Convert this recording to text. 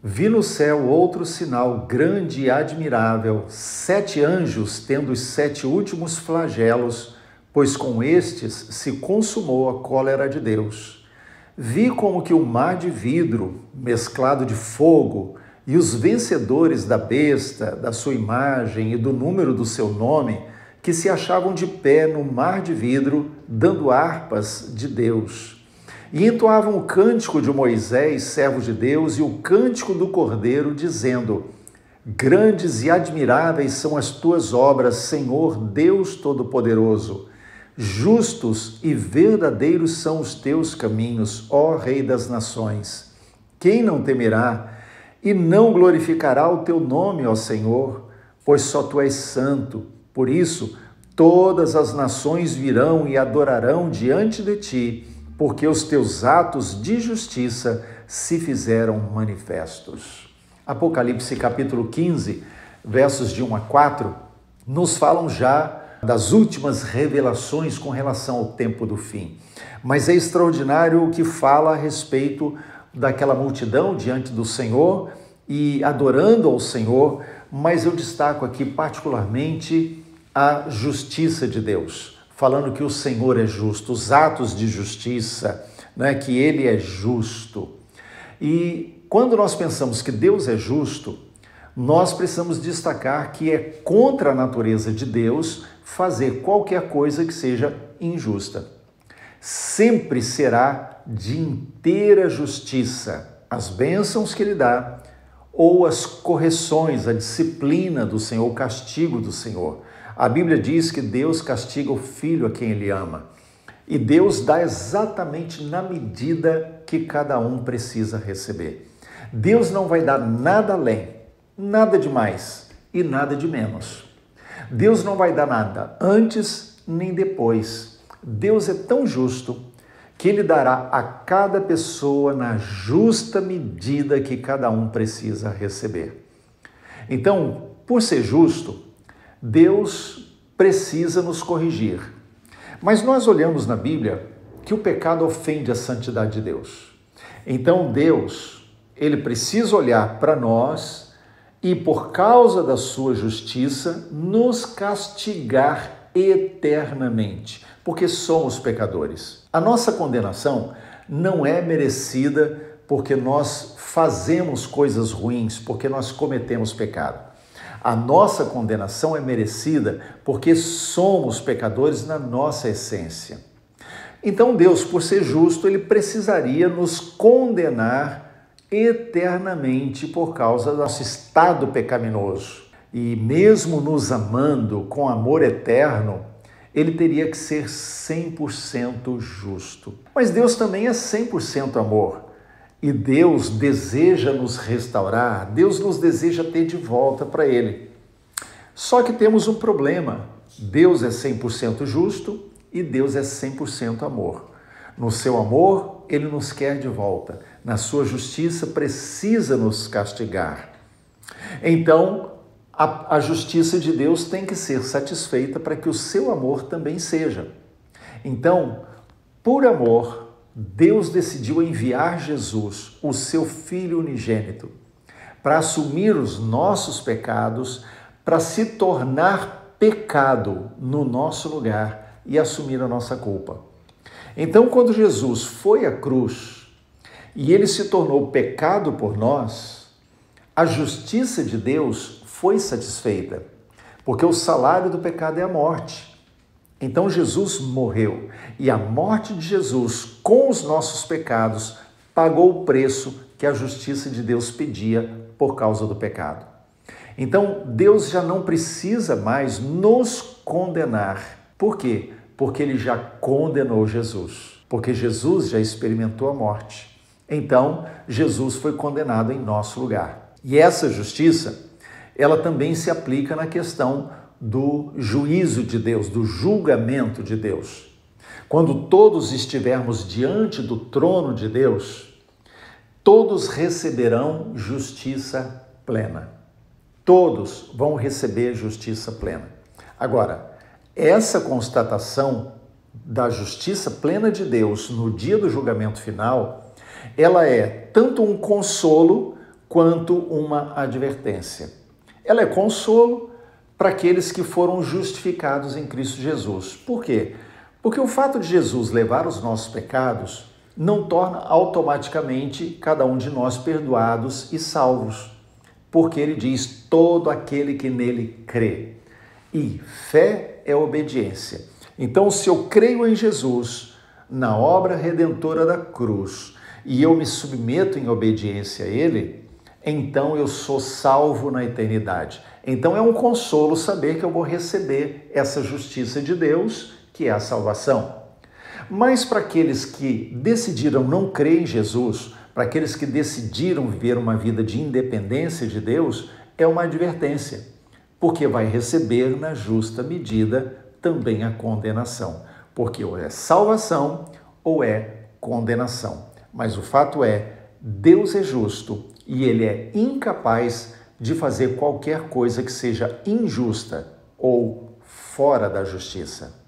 Vi no céu outro sinal grande e admirável, 7 anjos tendo os 7 últimos flagelos, pois com estes se consumou a cólera de Deus. Vi como que o mar de vidro, mesclado de fogo, e os vencedores da besta, da sua imagem e do número do seu nome, que se achavam de pé no mar de vidro, dando harpas de Deus. E entoavam o cântico de Moisés, servo de Deus, e o cântico do Cordeiro, dizendo: Grandes e admiráveis são as tuas obras, Senhor Deus Todo-Poderoso. Justos e verdadeiros são os teus caminhos, ó Rei das Nações. Quem não temerá e não glorificará o teu nome, ó Senhor? Pois só tu és santo. Por isso, todas as nações virão e adorarão diante de ti, porque os teus atos de justiça se fizeram manifestos. Apocalipse capítulo 15, versos de 1 a 4, nos falam já das últimas revelações com relação ao tempo do fim. Mas é extraordinário o que fala a respeito daquela multidão diante do Senhor e adorando ao Senhor, mas eu destaco aqui particularmente a justiça de Deus, falando que o Senhor é justo, os atos de justiça, né, que Ele é justo. E quando nós pensamos que Deus é justo, nós precisamos destacar que é contra a natureza de Deus fazer qualquer coisa que seja injusta. Sempre será de inteira justiça as bênçãos que Ele dá ou as correções, a disciplina do Senhor, o castigo do Senhor. A Bíblia diz que Deus castiga o filho a quem Ele ama. E Deus dá exatamente na medida que cada um precisa receber. Deus não vai dar nada além, nada de mais e nada de menos. Deus não vai dar nada antes nem depois. Deus é tão justo que Ele dará a cada pessoa na justa medida que cada um precisa receber. Então, por ser justo, Deus precisa nos corrigir. Mas nós olhamos na Bíblia que o pecado ofende a santidade de Deus. Então Deus, Ele precisa olhar para nós e, por causa da sua justiça, nos castigar eternamente, porque somos pecadores. A nossa condenação não é merecida porque nós fazemos coisas ruins, porque nós cometemos pecado. A nossa condenação é merecida porque somos pecadores na nossa essência. Então Deus, por ser justo, Ele precisaria nos condenar eternamente por causa do nosso estado pecaminoso. E mesmo nos amando com amor eterno, Ele teria que ser 100% justo. Mas Deus também é 100% amor. E Deus deseja nos restaurar, Deus nos deseja ter de volta para Ele. Só que temos um problema. Deus é 100% justo e Deus é 100% amor. No seu amor, Ele nos quer de volta. Na sua justiça, precisa nos castigar. Então, a justiça de Deus tem que ser satisfeita para que o seu amor também seja. Então, por amor, Deus decidiu enviar Jesus, o seu Filho unigênito, para assumir os nossos pecados, para se tornar pecado no nosso lugar e assumir a nossa culpa. Então, quando Jesus foi à cruz e Ele se tornou pecado por nós, a justiça de Deus foi satisfeita, porque o salário do pecado é a morte. Então Jesus morreu e a morte de Jesus com os nossos pecados pagou o preço que a justiça de Deus pedia por causa do pecado. Então Deus já não precisa mais nos condenar. Por quê? Porque Ele já condenou Jesus, porque Jesus já experimentou a morte. Então Jesus foi condenado em nosso lugar. E essa justiça, ela também se aplica na questão do juízo de Deus, do julgamento de Deus. Quando todos estivermos diante do trono de Deus, todos receberão justiça plena. Todos vão receber justiça plena. Agora, essa constatação da justiça plena de Deus no dia do julgamento final, ela é tanto um consolo quanto uma advertência. Ela é consolo para aqueles que foram justificados em Cristo Jesus. Por quê? Porque o fato de Jesus levar os nossos pecados não torna automaticamente cada um de nós perdoados e salvos. Porque ele diz, todo aquele que nele crê. E fé é obediência. Então, se eu creio em Jesus, na obra redentora da cruz, e eu me submeto em obediência a ele, então eu sou salvo na eternidade. Então é um consolo saber que eu vou receber essa justiça de Deus, que é a salvação. Mas para aqueles que decidiram não crer em Jesus, para aqueles que decidiram viver uma vida de independência de Deus, é uma advertência, porque vai receber na justa medida também a condenação, porque ou é salvação ou é condenação. Mas o fato é, Deus é justo e ele é incapaz de fazer qualquer coisa que seja injusta ou fora da justiça.